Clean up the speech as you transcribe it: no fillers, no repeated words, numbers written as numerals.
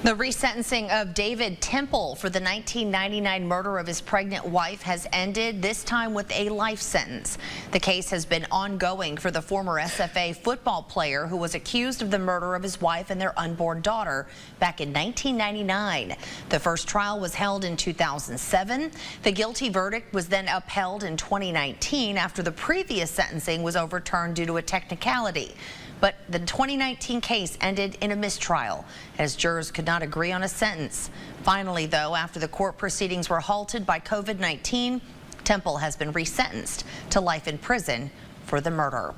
The resentencing of David Temple for the 1999 murder of his pregnant wife has ended, this time with a life sentence. The case has been ongoing for the former SFA football player who was accused of the murder of his wife and their unborn daughter back in 1999. The first trial was held in 2007. The guilty verdict was then upheld in 2019 after the previous sentencing was overturned due to a technicality. But the 2019 case ended in a mistrial as jurors could not agree on a sentence. Finally, though, after the court proceedings were halted by COVID-19, Temple has been resentenced to life in prison for the murder.